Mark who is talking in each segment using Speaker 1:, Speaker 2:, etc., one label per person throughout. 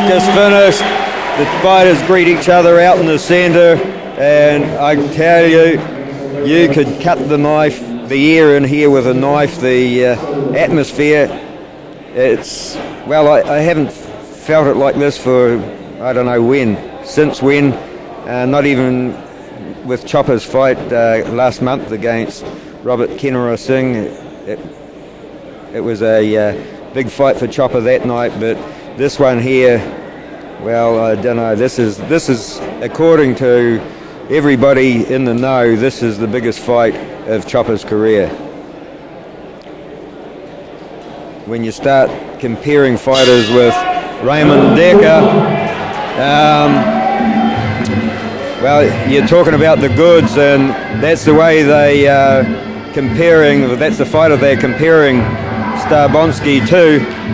Speaker 1: practice finished. The fighters greet each other out in the centre, and I tell you, you could cut the air in here with a knife. The atmosphere, I haven't felt it like this for, I don't know since when, not even with Chopper's fight last month against Robert Kenora Singh. It was a big fight for Chopper that night, but this one here, well, I don't know. This is according to everybody in the know, this is the biggest fight of Chopper's career. When you start comparing fighters with Raymond Decker, well, you're talking about the goods, and that's the way they comparing. That's the fighter they're comparing Skarbowsky to.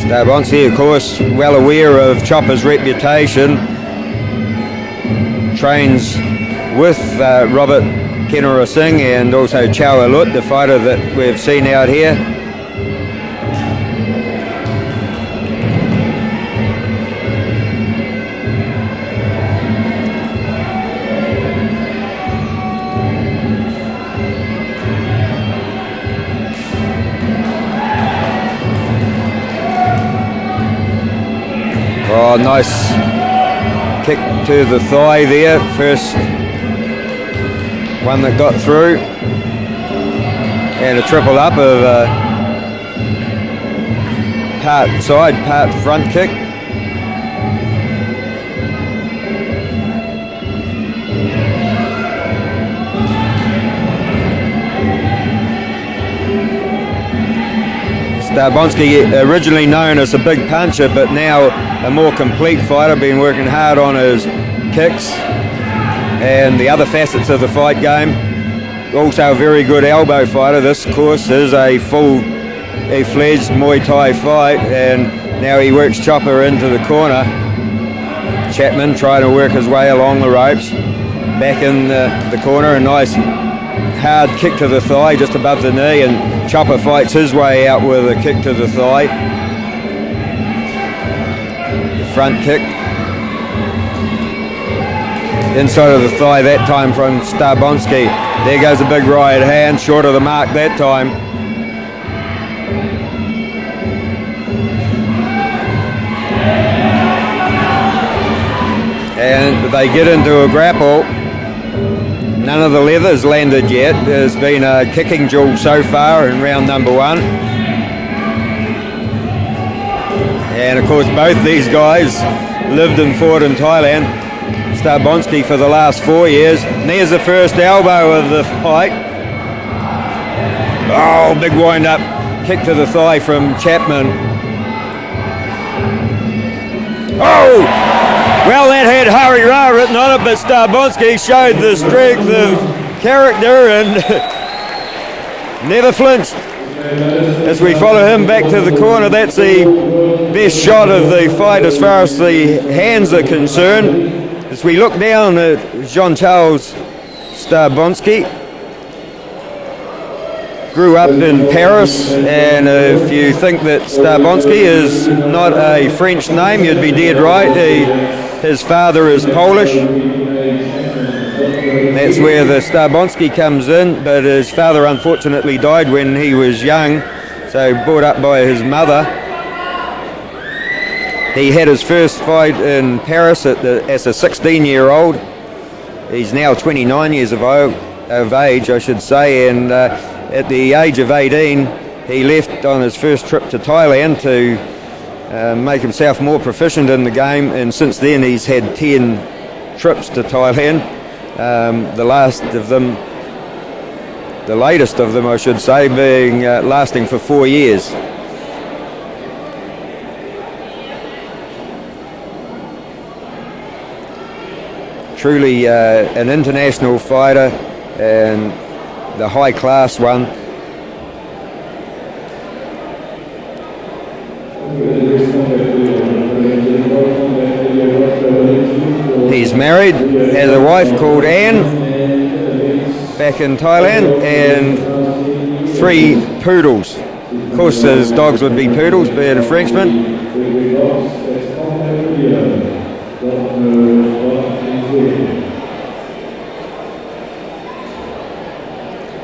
Speaker 1: Skarbowsky, of course, well aware of Chopper's reputation, trains with Robert Kenora Singh and also Chow Alut, the fighter that we've seen out here. Oh, nice kick to the thigh there. First one that got through. And a triple up of part side, part front kick. Skarbowsky, originally known as a big puncher, but now a more complete fighter, been working hard on his kicks and the other facets of the fight game. Also a very good elbow fighter. This, of course, is a full-fledged Muay Thai fight, and now he works Chopper into the corner. Chapman trying to work his way along the ropes, back in the corner, a nice hard kick to the thigh just above the knee, and Chopper fights his way out with a kick to the thigh. The front kick inside of the thigh that time from Skarbowsky. There goes a big right hand, short of the mark that time. And they get into a grapple. None of the leather's landed yet. There's been a kicking duel so far in round number 1. And of course both these guys lived and fought in Thailand. Skarbowsky for the last 4 years. And there's the first elbow of the fight. Oh, big wind up kick to the thigh from Chapman. Oh! Well, that had Hari-Ra written on it, but Skarbowsky showed the strength of character and never flinched. As we follow him back to the corner, that's the best shot of the fight as far as the hands are concerned. As we look down at Jean-Charles Skarbowsky, grew up in Paris, and if you think that Skarbowsky is not a French name, you'd be dead right. His father is Polish. That's where the Skarbowsky comes in, but his father unfortunately died when he was young, so brought up by his mother. He had his first fight in Paris as a 16-year-old. He's now 29 years of age, I should say, and at the age of 18, he left on his first trip to Thailand to make himself more proficient in the game, and since then he's had 10 trips to Thailand. The latest of them I should say, being lasting for 4 years. truly an international fighter and the high class one. He's married, has a wife called Anne back in Thailand, and 3 poodles. Of course his dogs would be poodles, being a Frenchman.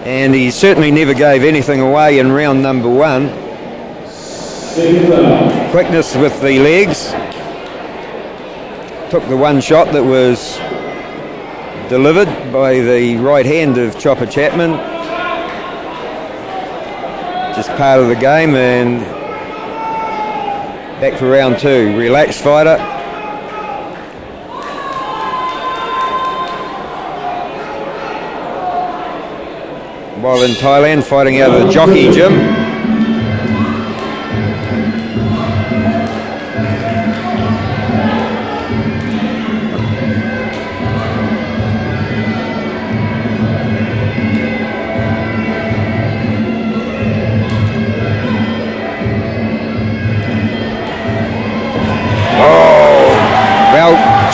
Speaker 1: And he certainly never gave anything away in round number 1. Quickness with the legs. Took the one shot that was delivered by the right hand of Chopper Chapman. Just part of the game, and back for round 2. Relaxed fighter. While in Thailand, fighting out of the jockey gym.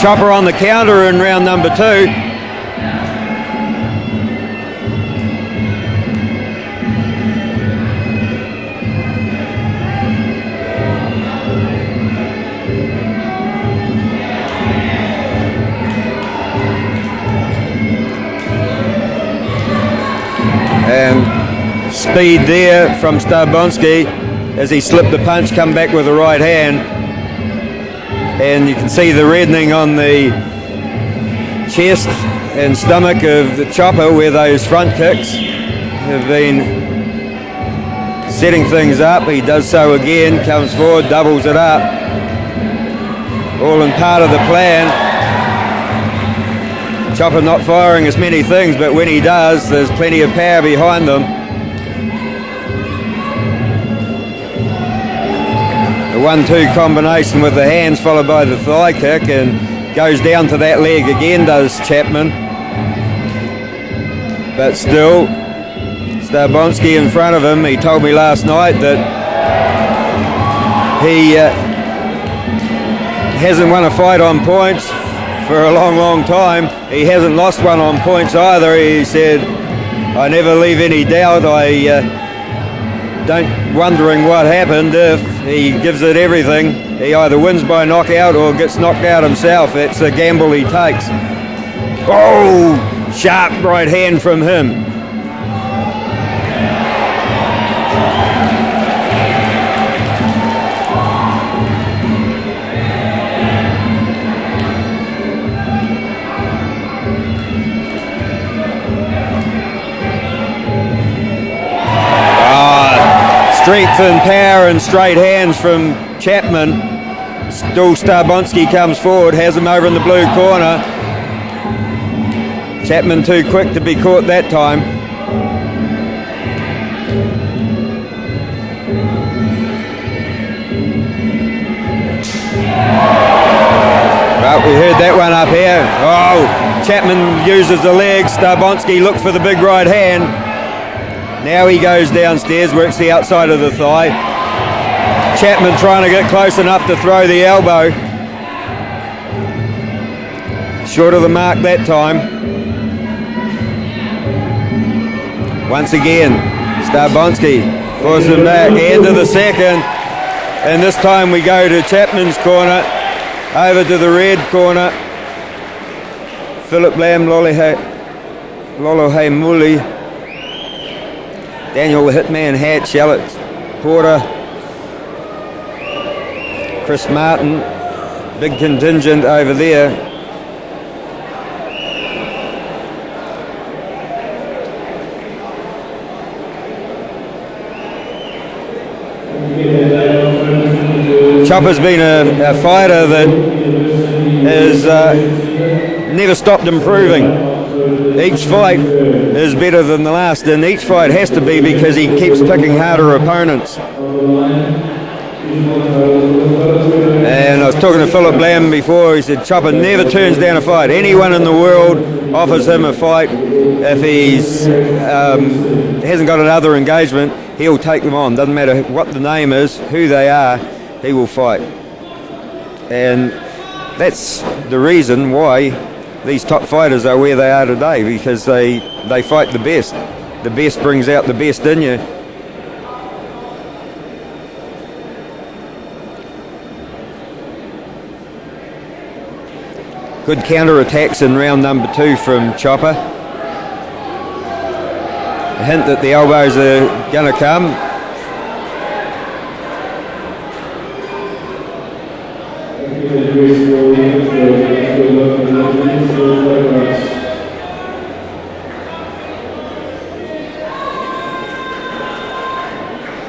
Speaker 1: Chopper on the counter in round number 2. And speed there from Skarbowsky as he slipped the punch, come back with the right hand. And you can see the reddening on the chest and stomach of the Chopper where those front kicks have been setting things up. He does so again, comes forward, doubles it up. All in part of the plan. Chopper not firing as many things, but when he does, there's plenty of power behind them. The 1-2 combination with the hands followed by the thigh kick, and goes down to that leg again, does Chapman. But still, Skarbowsky in front of him. He told me last night that he hasn't won a fight on points for a long, long time. He hasn't lost one on points either. He said, I never leave any doubt. I don't wondering what happened. If he gives it everything, he either wins by knockout or gets knocked out himself. It's a gamble he takes. Oh, sharp right hand from him. Strength and power and straight hands from Chapman. Still Skarbowsky comes forward, has him over in the blue corner. Chapman too quick to be caught that time. Well, we heard that one up here. Oh, Chapman uses the legs. Skarbowsky looked for the big right hand. Now he goes downstairs, works the outside of the thigh. Chapman trying to get close enough to throw the elbow. Short of the mark that time. Once again, Skarbowsky forces him back, end of the second. And this time we go to Chapman's corner, over to the red corner. Philip Lam, Lolohe Muli, Daniel the Hitman Hatch, Alex Porter, Chris Martin, big contingent over there. Chopper's been a fighter that has never stopped improving. Each fight is better than the last, and each fight has to be because he keeps picking harder opponents. And I was talking to Philip Lamb before. He said Chopper never turns down a fight. Anyone in the world offers him a fight. If he's hasn't got another engagement, he'll take them on. Doesn't matter what the name is, who they are, he will fight. And that's the reason why these top fighters are where they are today, because they fight the best. The best brings out the best in you. Good counter-attacks in round number 2 from Chopper. A hint that the elbows are going to come.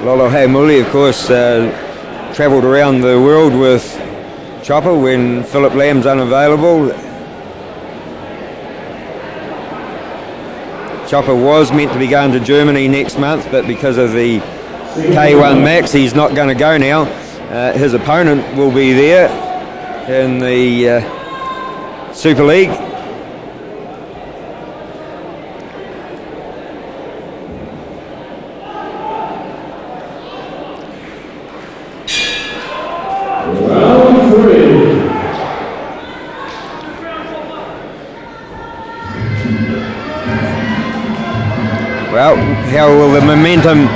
Speaker 1: Lolo Haimuli, of course, travelled around the world with Chopper when Philip Lamb's unavailable. Chopper was meant to be going to Germany next month, but because of the K1 Max, he's not going to go now. His opponent will be there in the Super League. Well, how will the momentum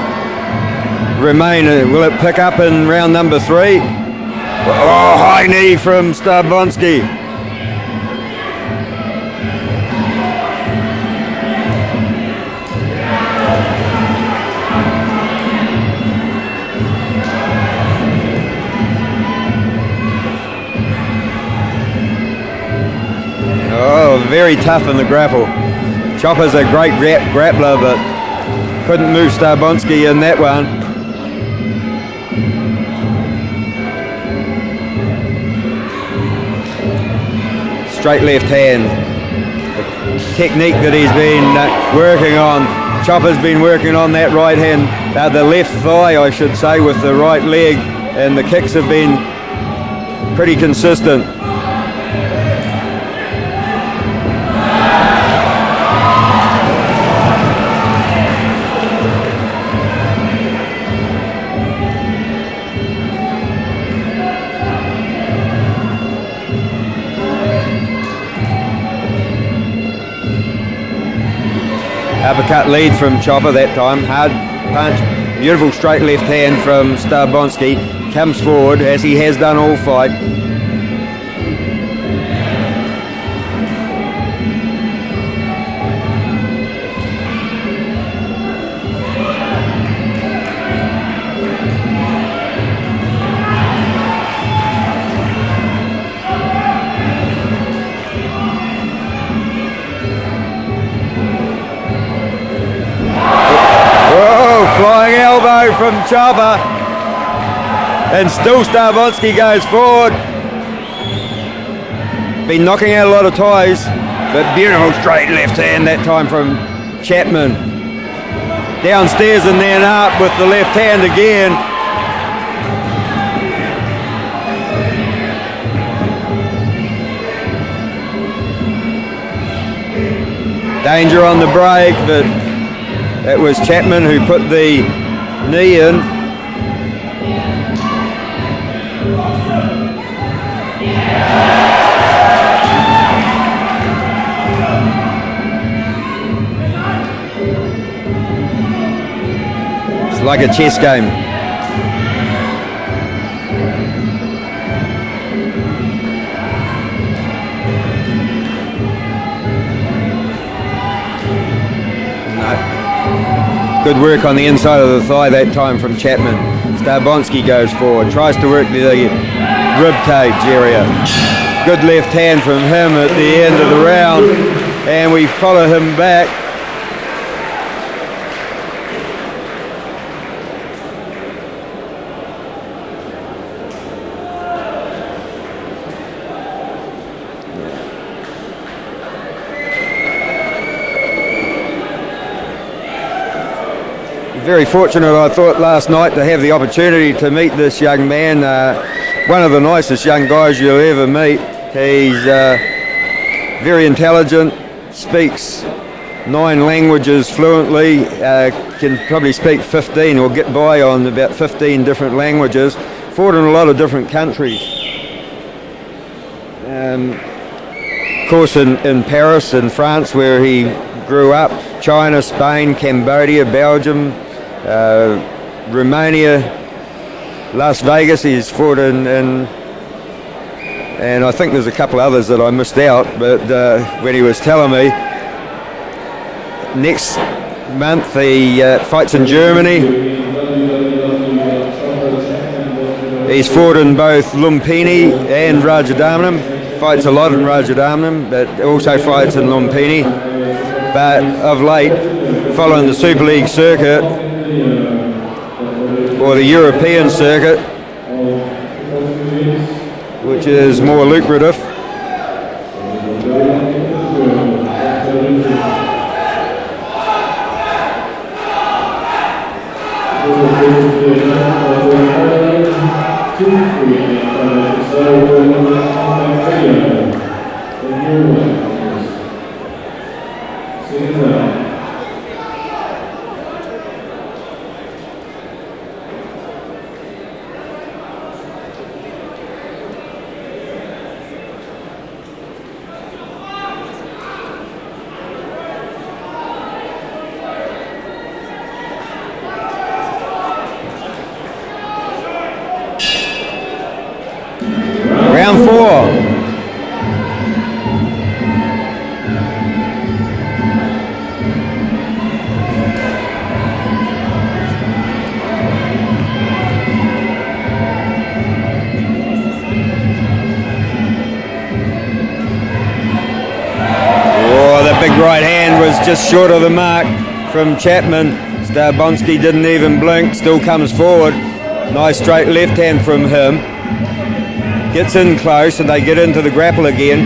Speaker 1: remain? Will it pick up in round number 3? Oh, high knee from Skarbowsky. Oh, very tough in the grapple. Chopper's a great grappler, but couldn't move Skarbowsky in that one. Straight left hand. The technique that he's been working on. Chopper's been working on that right hand, the left thigh, I should say, with the right leg, and the kicks have been pretty consistent. Uppercut lead from Chopper that time, hard punch, beautiful straight left hand from Skarbowsky, comes forward as he has done all fight. Flying elbow from Chopper, and still Skarbowsky goes forward. Been knocking out a lot of ties, but beautiful straight left hand that time from Chapman. Downstairs and then up with the left hand again. Danger on the break, but it was Chapman who put the knee in. It's like a chess game. Good work on the inside of the thigh that time from Chapman. Skarbowsky goes forward, tries to work the rib cage area. Good left hand from him at the end of the round, and we follow him back. very fortunate, I thought, last night to have the opportunity to meet this young man. One of the nicest young guys you'll ever meet. He's very intelligent, speaks 9 languages fluently, can probably speak 15 or get by on about 15 different languages, fought in a lot of different countries. Of course in Paris, in France, where he grew up, China, Spain, Cambodia, Belgium, Romania, Las Vegas he's fought in, and I think there's a couple others that I missed out, but when he was telling me, next month he fights in Germany. He's fought in both Lumpini and Rajadamnam, fights a lot in Rajadamnam, but also fights in Lumpini. But of late, following the Super League circuit, or the European circuit, which is more lucrative, round 4. Big right hand was just short of the mark from Chapman. Skarbowsky didn't even blink, still comes forward. Nice straight left hand from him. Gets in close and they get into the grapple again.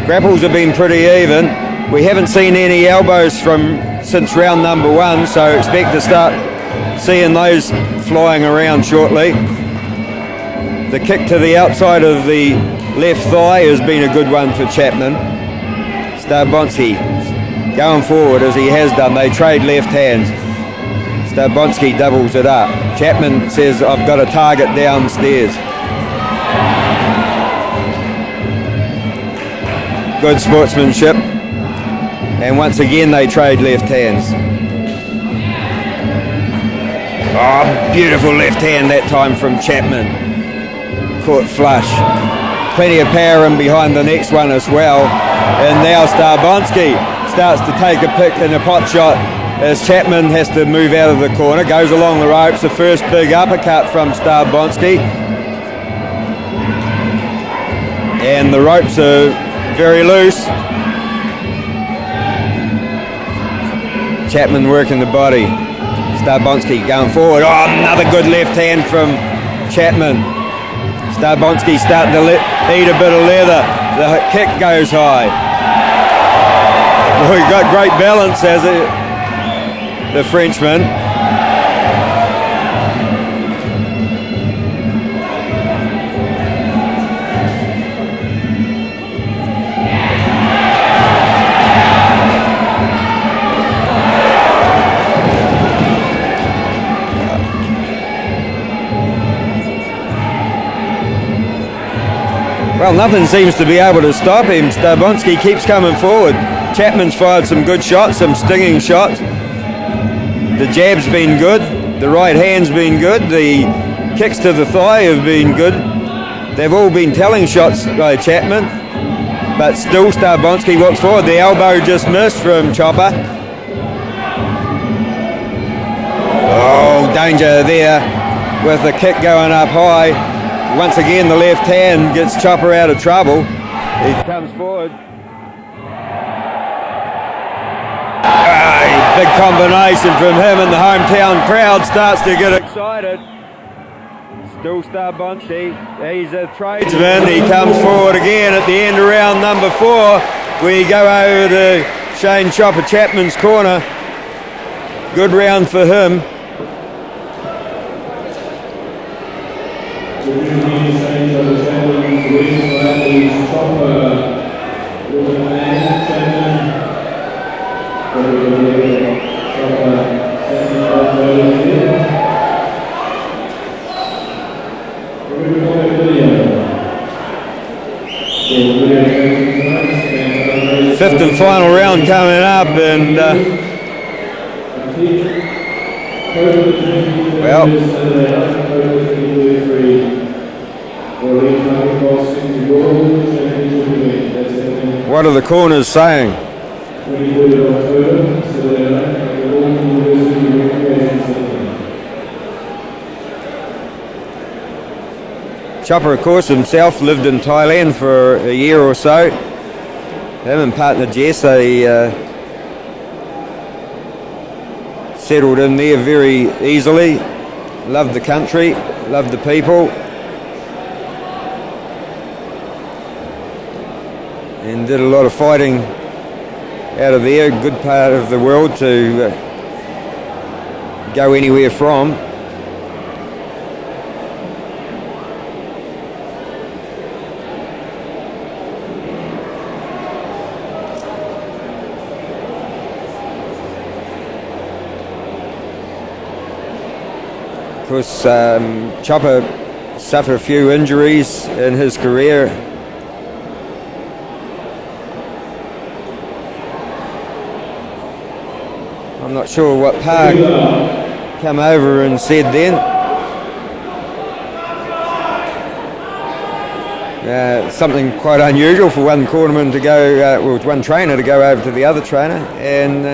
Speaker 1: Grapples have been pretty even. We haven't seen any elbows since round number 1, so expect to start seeing those flying around shortly. The kick to the outside of the left thigh has been a good one for Chapman. Skarbowsky going forward as he has done. They trade left hands. Skarbowsky doubles it up. Chapman says, I've got a target downstairs. Good sportsmanship. And once again they trade left hands. Oh, beautiful left hand that time from Chapman. Caught flush. Plenty of power in behind the next one as well. And now Skarbowsky starts to take a pick in a pot shot as Chapman has to move out of the corner, goes along the ropes. The first big uppercut from Skarbowsky. And the ropes are very loose. Chapman working the body. Skarbowsky going forward. Oh, another good left hand from Chapman. Skarbowsky starting to eat a bit of leather. The kick goes high. Well, he got great balance, has it, the Frenchman. Well, nothing seems to be able to stop him. Skarbowsky keeps coming forward. Chapman's fired some good shots, some stinging shots. The jab's been good. The right hand's been good. The kicks to the thigh have been good. They've all been telling shots by Chapman. But still Skarbowsky walks forward. The elbow just missed from Chopper. Oh, danger there with the kick going up high. Once again, the left hand gets Chopper out of trouble. He comes forward. Big combination from him, and the hometown crowd starts to get excited. Still Skarbowsky. He's a tradesman. He comes forward again at the end of round number 4. We go over to Shane Chopper Chapman's corner. Good round for him. Fifth and final round coming up, and well, what are the corners saying? Chopper, of course, himself lived in Thailand for a year or so. Him and partner Jess, they settled in there very easily. Loved the country, loved the people, and did a lot of fighting out of there. Good part of the world to go anywhere from. Of course, Chopper suffered a few injuries in his career. I'm not sure what Park came over and said then. Something quite unusual for one cornerman to go, well, one trainer to go over to the other trainer, and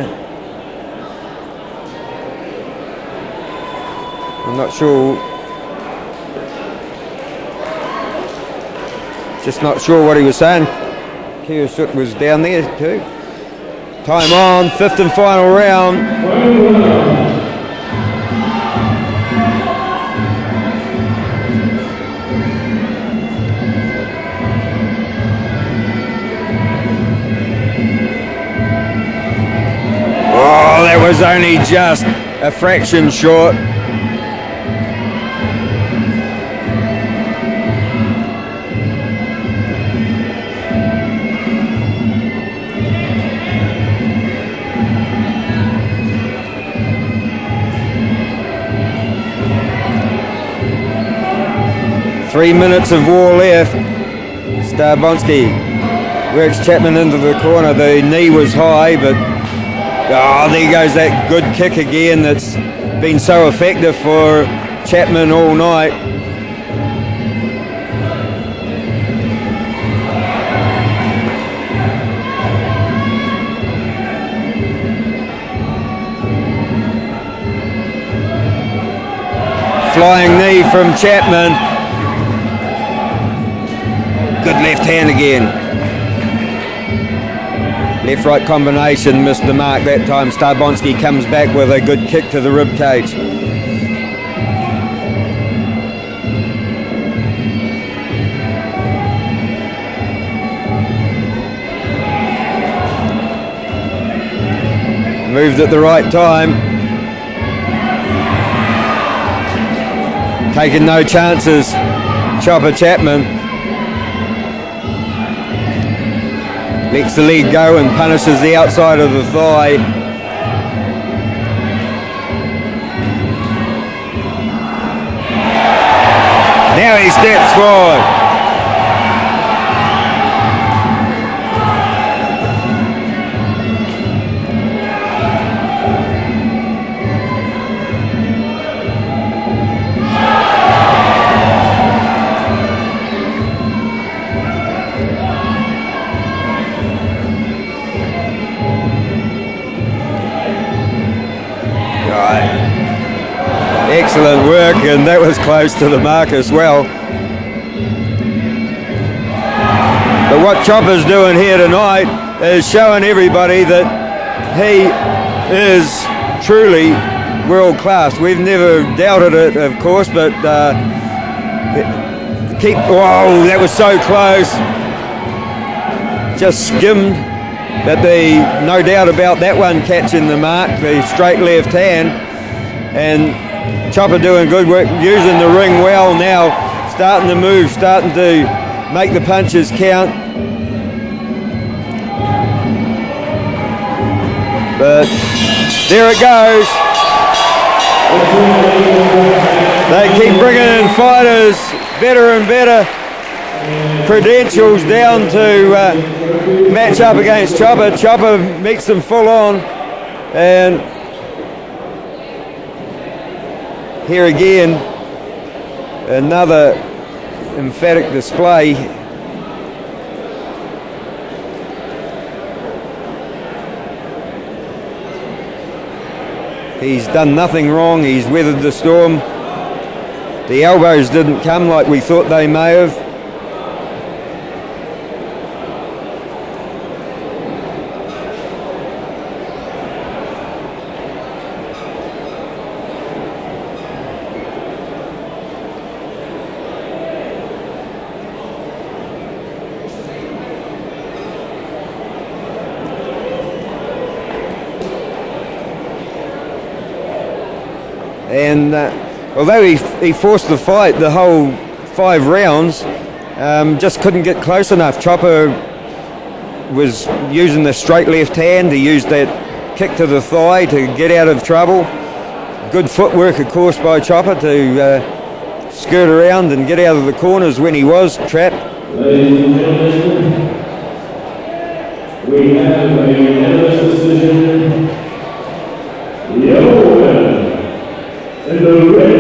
Speaker 1: I'm not sure, just not sure what he was saying. Kiosut was down there too. Time on, fifth and final round. Oh, that was only just a fraction short. Three minutes of war left. Skarbowsky works Chapman into the corner. The knee was high, but there goes that good kick again that's been so effective for Chapman all night. Flying knee from Chapman. Good left hand again. Left-right combination missed the mark that time. Skarbowsky comes back with a good kick to the rib cage. Moved at the right time. Taking no chances. Chopper Chapman. Lets the leg go and punishes the outside of the thigh. Now he steps forward. Excellent work, and that was close to the mark as well. But what Chopper's doing here tonight is showing everybody that he is truly world class. We've never doubted it, of course, but whoa, that was so close. Just skimmed But no doubt about that one catching the mark, the straight left hand. And Chopper doing good work, using the ring well now, starting to move, starting to make the punches count. But there it goes. They keep bringing in fighters, better and better credentials down to match up against Chopper. Chopper meets them full on, and here again, another emphatic display. He's done nothing wrong, he's weathered the storm. The elbows didn't come like we thought they may have. And although he forced the fight the whole 5 rounds, just couldn't get close enough. Chopper was using the straight left hand. He used that kick to the thigh to get out of trouble. Good footwork, of course, by Chopper to skirt around and get out of the corners when he was trapped.
Speaker 2: Ladies and gentlemen, we have a unanimous decision. The winner in the red